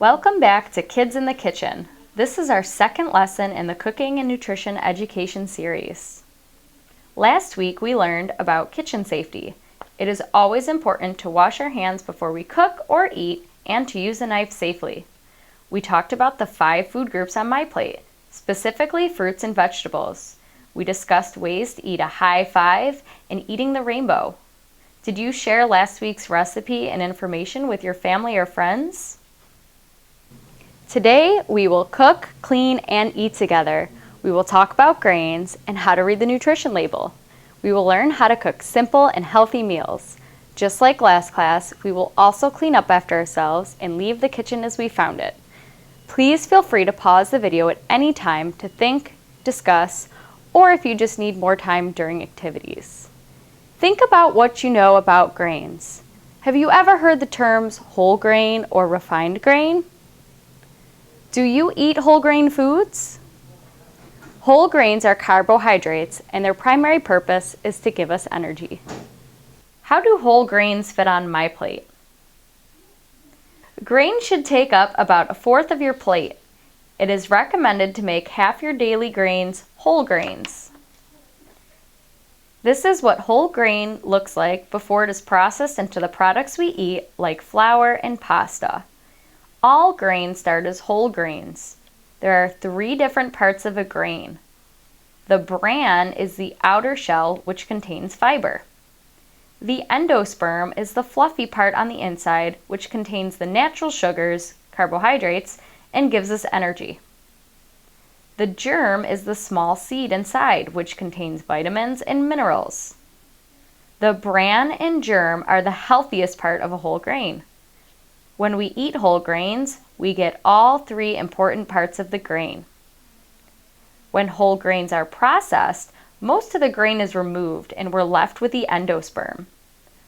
Welcome back to Kids in the Kitchen. This is our second lesson in the Cooking and Nutrition Education series. Last week we learned about kitchen safety. It is always important to wash our hands before we cook or eat and to use a knife safely. We talked about the 5 food groups on my plate, specifically fruits and vegetables. We discussed ways to eat a high five and eating the rainbow. Did you share last week's recipe and information with your family or friends? Today, we will cook, clean, and eat together. We will talk about grains and how to read the nutrition label. We will learn how to cook simple and healthy meals. Just like last class, we will also clean up after ourselves and leave the kitchen as we found it. Please feel free to pause the video at any time to think, discuss, or if you just need more time during activities. Think about what you know about grains. Have you ever heard the terms whole grain or refined grain? Do you eat whole grain foods? Whole grains are carbohydrates, and their primary purpose is to give us energy. How do whole grains fit on my plate? Grains should take up about 1/4 of your plate. It is recommended to make half your daily grains whole grains. This is what whole grain looks like before it is processed into the products we eat, like flour and pasta. All grains start as whole grains. There are 3 different parts of a grain. The bran is the outer shell, which contains fiber. The endosperm is the fluffy part on the inside, which contains the natural sugars, carbohydrates, and gives us energy. The germ is the small seed inside, which contains vitamins and minerals. The bran and germ are the healthiest part of a whole grain. When we eat whole grains, we get all 3 important parts of the grain. When whole grains are processed, most of the grain is removed and we're left with the endosperm.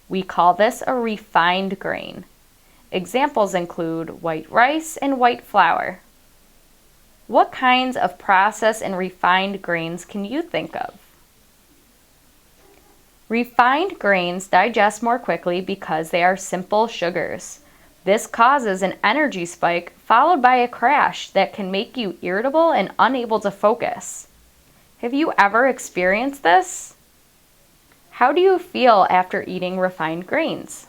We call this a refined grain. Examples include white rice and white flour. What kinds of processed and refined grains can you think of? Refined grains digest more quickly because they are simple sugars. This causes an energy spike followed by a crash that can make you irritable and unable to focus. Have you ever experienced this? How do you feel after eating refined grains?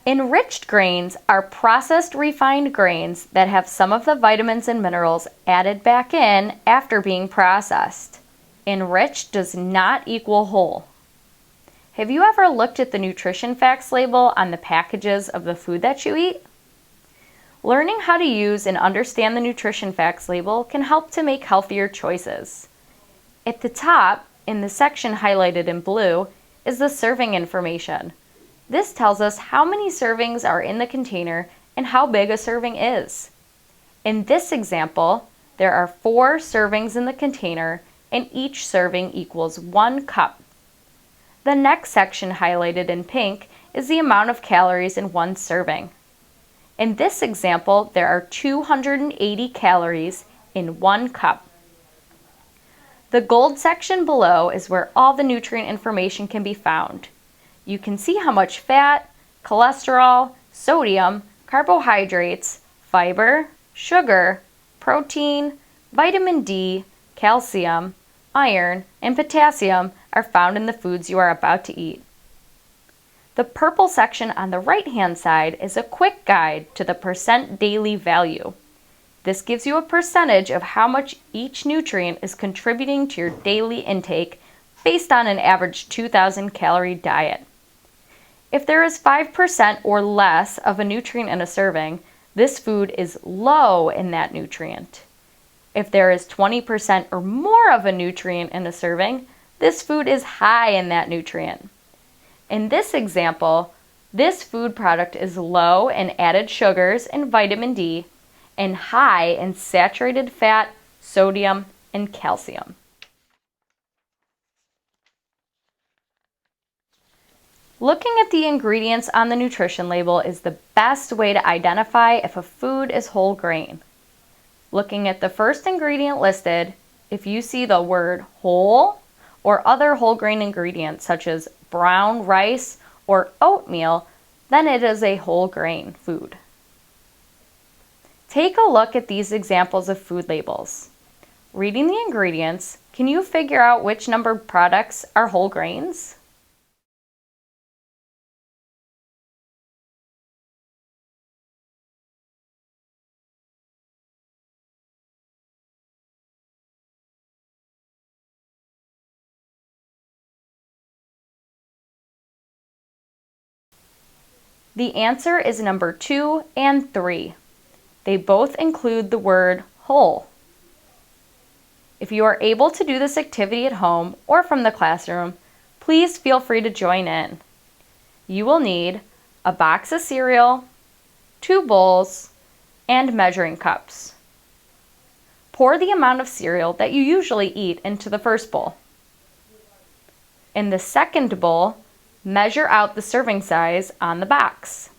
Enriched grains are processed refined grains that have some of the vitamins and minerals added back in after being processed. Enriched does not equal whole. Have you ever looked at the nutrition facts label on the packages of the food that you eat? Learning how to use and understand the nutrition facts label can help to make healthier choices. At the top, in the section highlighted in blue, is the serving information. This tells us how many servings are in the container and how big a serving is. In this example, there are 4 servings in the container and each serving equals 1 cup. The next section highlighted in pink is the amount of calories in 1 serving. In this example, there are 280 calories in 1 cup. The gold section below is where all the nutrient information can be found. You can see how much fat, cholesterol, sodium, carbohydrates, fiber, sugar, protein, vitamin D, calcium, iron, and potassium are found in the foods you are about to eat. The purple section on the right-hand side is a quick guide to the percent daily value. This gives you a percentage of how much each nutrient is contributing to your daily intake based on an average 2,000 calorie diet. If there is 5% or less of a nutrient in a serving, this food is low in that nutrient. If there is 20% or more of a nutrient in a serving, this food is high in that nutrient. In this example, this food product is low in added sugars and vitamin D and high in saturated fat, sodium, and calcium. Looking at the ingredients on the nutrition label is the best way to identify if a food is whole grain. Looking at the first ingredient listed, if you see the word whole or other whole grain ingredients such as brown rice or oatmeal, then it is a whole grain food. Take a look at these examples of food labels. Reading the ingredients, can you figure out which numbered products are whole grains? The answer is number 2 and 3. They both include the word whole. If you are able to do this activity at home or from the classroom, please feel free to join in. You will need a box of cereal, 2 bowls, and measuring cups. Pour the amount of cereal that you usually eat into the first bowl. In the second bowl, measure out the serving size on the box.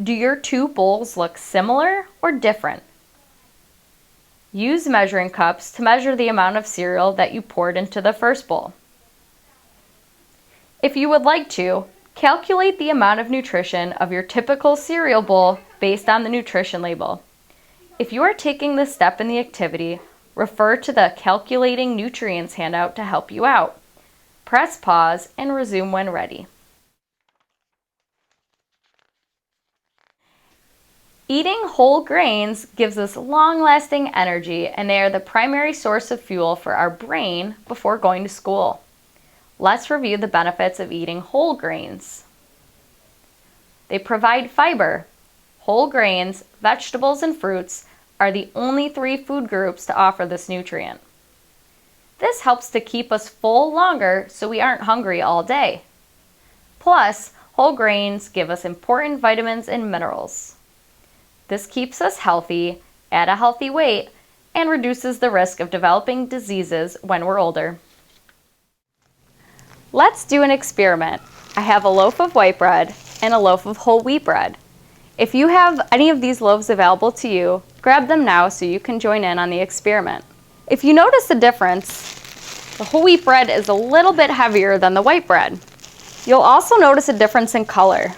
Do your 2 bowls look similar or different? Use measuring cups to measure the amount of cereal that you poured into the first bowl. If you would like to, calculate the amount of nutrition of your typical cereal bowl based on the nutrition label. If you are taking this step in the activity, refer to the Calculating Nutrients handout to help you out. Press pause and resume when ready. Eating whole grains gives us long-lasting energy, and they are the primary source of fuel for our brain before going to school. Let's review the benefits of eating whole grains. They provide fiber. Whole grains, vegetables, and fruits are the only 3 food groups to offer this nutrient. This helps to keep us full longer so we aren't hungry all day. Plus, whole grains give us important vitamins and minerals. This keeps us healthy, at a healthy weight, and reduces the risk of developing diseases when we're older. Let's do an experiment. I have a loaf of white bread and a loaf of whole wheat bread. If you have any of these loaves available to you, grab them now so you can join in on the experiment. If you notice a difference, the whole wheat bread is a little bit heavier than the white bread. You'll also notice a difference in color.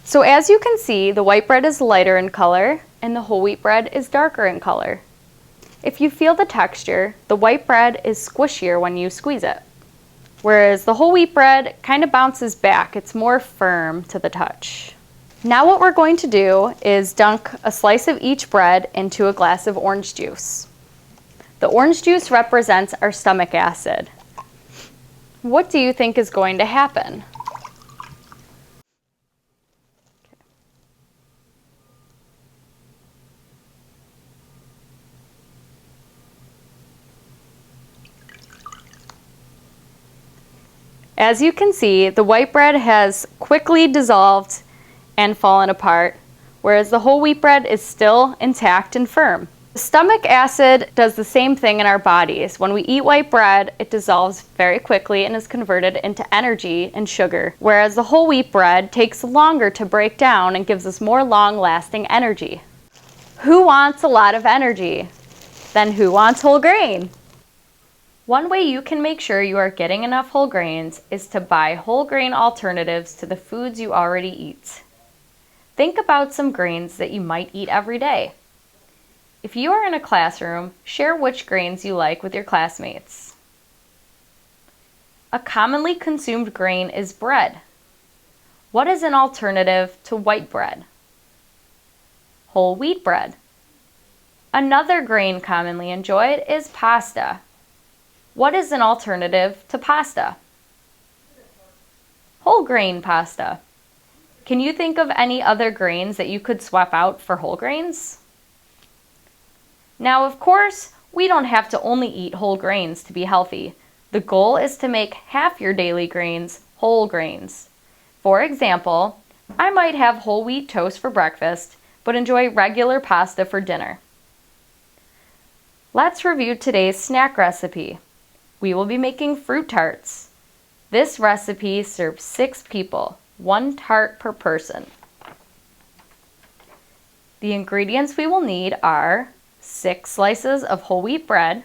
So as you can see, the white bread is lighter in color and the whole wheat bread is darker in color. If you feel the texture, the white bread is squishier when you squeeze it, whereas the whole wheat bread kind of bounces back. It's more firm to the touch. Now what we're going to do is dunk a slice of each bread into a glass of orange juice. The orange juice represents our stomach acid. What do you think is going to happen? As you can see, the white bread has quickly dissolved and fallen apart, whereas the whole wheat bread is still intact and firm. The stomach acid does the same thing in our bodies. When we eat white bread, it dissolves very quickly and is converted into energy and sugar, whereas the whole wheat bread takes longer to break down and gives us more long-lasting energy. Who wants a lot of energy? Then who wants whole grain? One way you can make sure you are getting enough whole grains is to buy whole grain alternatives to the foods you already eat. Think about some grains that you might eat every day. If you are in a classroom, share which grains you like with your classmates. A commonly consumed grain is bread. What is an alternative to white bread? Whole wheat bread. Another grain commonly enjoyed is pasta. What is an alternative to pasta? Whole grain pasta. Can you think of any other grains that you could swap out for whole grains? Now, of course, we don't have to only eat whole grains to be healthy. The goal is to make half your daily grains whole grains. For example, I might have whole wheat toast for breakfast, but enjoy regular pasta for dinner. Let's review today's snack recipe. We will be making fruit tarts. This recipe serves 6 people, 1 tart per person. The ingredients we will need are 6 slices of whole wheat bread,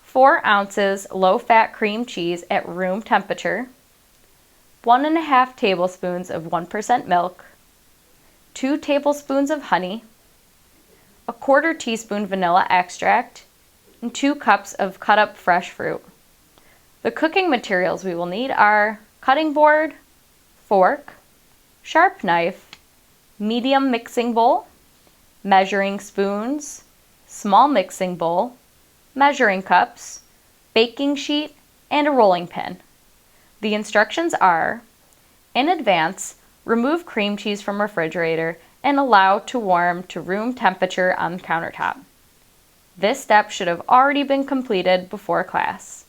4 ounces low-fat cream cheese at room temperature, 1½ tablespoons of 1% milk, 2 tablespoons of honey, 1/4 teaspoon vanilla extract, and 2 cups of cut up fresh fruit. The cooking materials we will need are cutting board, fork, sharp knife, medium mixing bowl, measuring spoons, small mixing bowl, measuring cups, baking sheet, and a rolling pin. The instructions are: in advance, remove cream cheese from refrigerator and allow to warm to room temperature on the countertop. This step should have already been completed before class.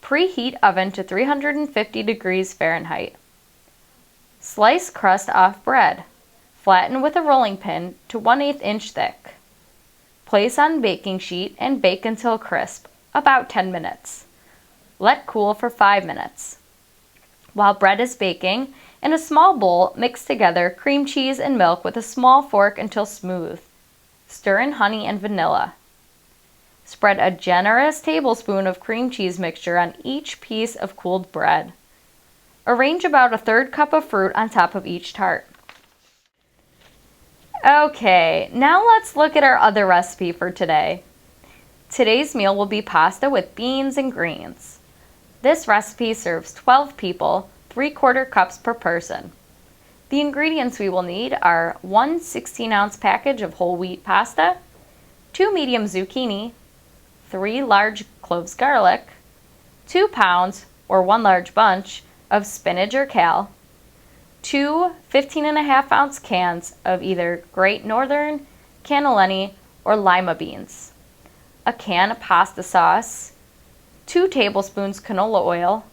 Preheat oven to 350 degrees Fahrenheit. Slice crust off bread. Flatten with a rolling pin to 1/8 inch thick. Place on baking sheet and bake until crisp, about 10 minutes. Let cool for 5 minutes. While bread is baking, in a small bowl, mix together cream cheese and milk with a small fork until smooth. Stir in honey and vanilla. Spread a generous tablespoon of cream cheese mixture on each piece of cooled bread. Arrange about a 1/3 cup of fruit on top of each tart. Okay, now let's look at our other recipe for today. Today's meal will be pasta with beans and greens. This recipe serves 12 people, 3/4 cups per person. The ingredients we will need are 1 16-ounce package of whole wheat pasta, 2 medium zucchini, 3 large cloves garlic, 2 pounds or 1 large bunch of spinach or kale, 2 15½-ounce cans of either Great Northern, cannellini, or lima beans, a can of pasta sauce, 2 tablespoons canola oil,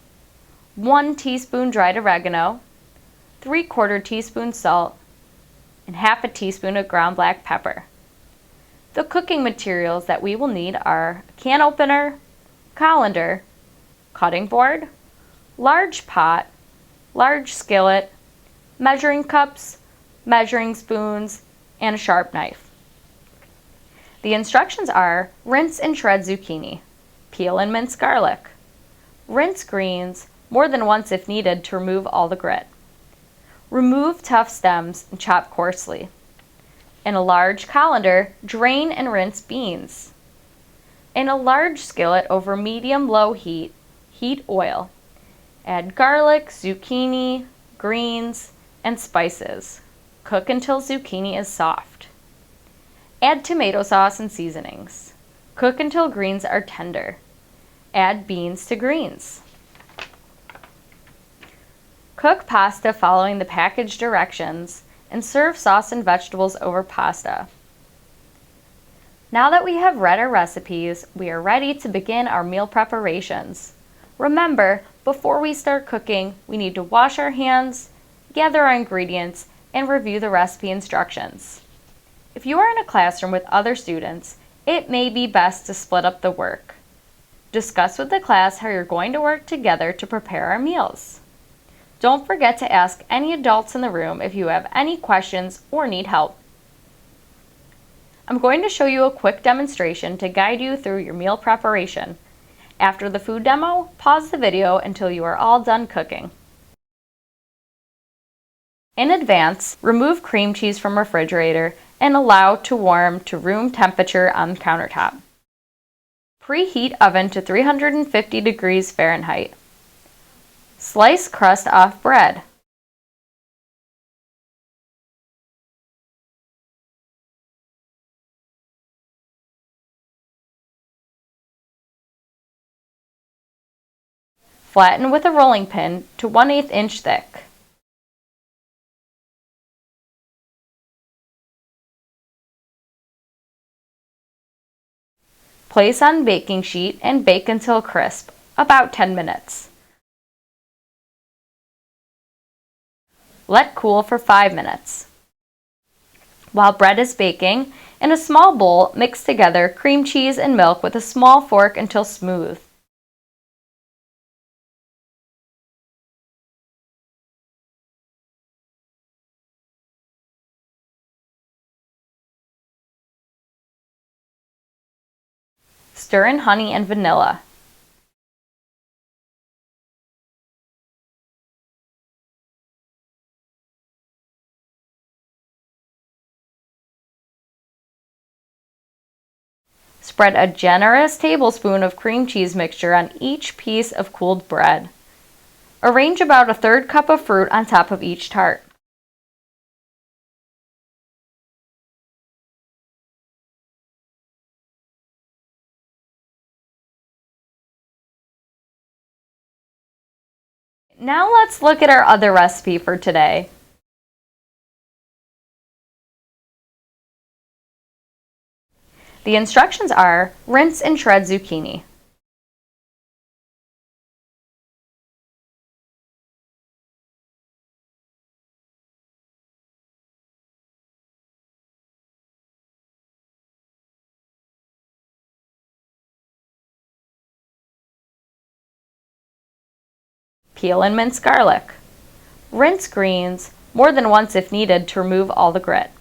1 teaspoon dried oregano, 3/4 teaspoon salt, and 1/2 teaspoon of ground black pepper. The cooking materials that we will need are a can opener, colander, cutting board, large pot, large skillet, measuring cups, measuring spoons, and a sharp knife. The instructions are: rinse and shred zucchini, peel and mince garlic, rinse greens more than once if needed to remove all the grit. Remove tough stems and chop coarsely. In a large colander, drain and rinse beans. In a large skillet over medium-low heat, heat oil. Add garlic, zucchini, greens, and spices. Cook until zucchini is soft. Add tomato sauce and seasonings. Cook until greens are tender. Add beans to greens. Cook pasta following the package directions and serve sauce and vegetables over pasta. Now that we have read our recipes, we are ready to begin our meal preparations. Remember, before we start cooking, we need to wash our hands, gather our ingredients, and review the recipe instructions. If you are in a classroom with other students, it may be best to split up the work. Discuss with the class how you're going to work together to prepare our meals. Don't forget to ask any adults in the room if you have any questions or need help. I'm going to show you a quick demonstration to guide you through your meal preparation. After the food demo, pause the video until you are all done cooking. In advance, remove cream cheese from refrigerator and allow to warm to room temperature on the countertop. Preheat oven to 350 degrees Fahrenheit. Slice crust off bread. Flatten with a rolling pin to 1/8 inch thick. Place on baking sheet and bake until crisp, about 10 minutes. Let cool for 5 minutes. While bread is baking, in a small bowl, mix together cream cheese and milk with a small fork until smooth. Stir in honey and vanilla. Spread a generous tablespoon of cream cheese mixture on each piece of cooled bread. Arrange about a third cup of fruit on top of each tart. Now let's look at our other recipe for today. The instructions are: rinse and shred zucchini. Peel and mince garlic. Rinse greens more than once if needed to remove all the grit.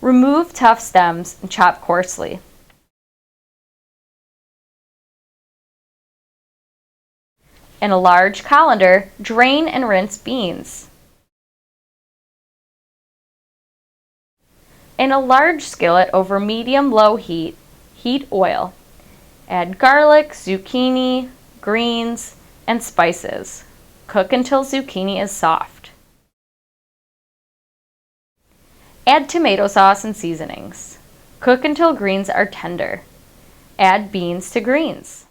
Remove tough stems and chop coarsely. In a large colander, drain and rinse beans. In a large skillet over medium-low heat, heat oil. Add garlic, zucchini, greens, and spices. Cook until zucchini is soft. Add tomato sauce and seasonings. Cook until greens are tender. Add beans to greens.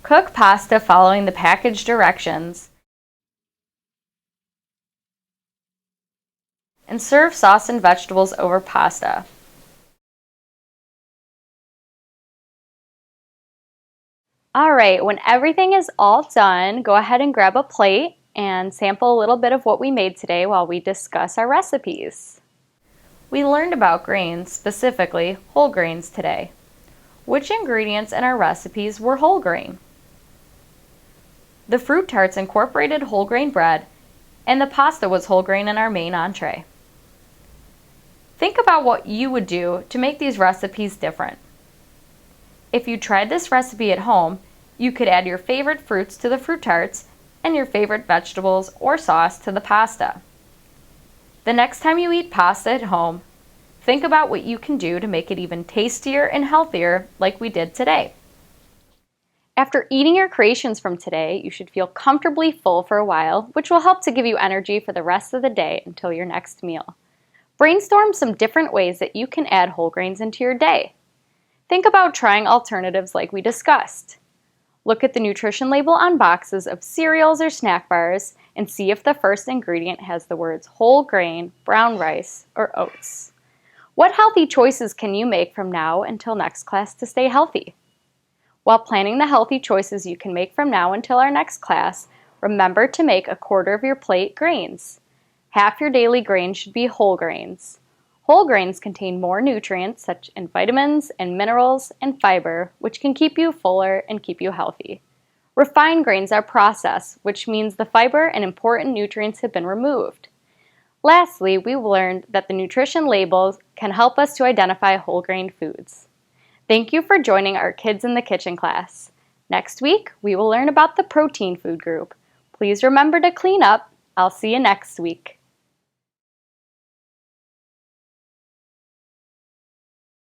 Cook pasta following the package directions and serve sauce and vegetables over pasta. Alright, when everything is all done, go ahead and grab a plate and sample a little bit of what we made today while we discuss our recipes. We learned about grains, specifically whole grains today. Which ingredients in our recipes were whole grain? The fruit tarts incorporated whole grain bread, and the pasta was whole grain in our main entree. Think about what you would do to make these recipes different. If you tried this recipe at home, you could add your favorite fruits to the fruit tarts and your favorite vegetables or sauce to the pasta. The next time you eat pasta at home, think about what you can do to make it even tastier and healthier like we did today. After eating your creations from today, you should feel comfortably full for a while, which will help to give you energy for the rest of the day until your next meal. Brainstorm some different ways that you can add whole grains into your day. Think about trying alternatives like we discussed. Look at the nutrition label on boxes of cereals or snack bars and see if the first ingredient has the words whole grain, brown rice, or oats. What healthy choices can you make from now until next class to stay healthy? While planning the healthy choices you can make from now until our next class, remember to make a quarter of your plate grains. Half your daily grains should be whole grains. Whole grains contain more nutrients such as vitamins and minerals and fiber, which can keep you fuller and keep you healthy. Refined grains are processed, which means the fiber and important nutrients have been removed. Lastly, we learned that the nutrition labels can help us to identify whole grain foods. Thank you for joining our Kids in the Kitchen class. Next week, we will learn about the protein food group. Please remember to clean up. I'll see you next week.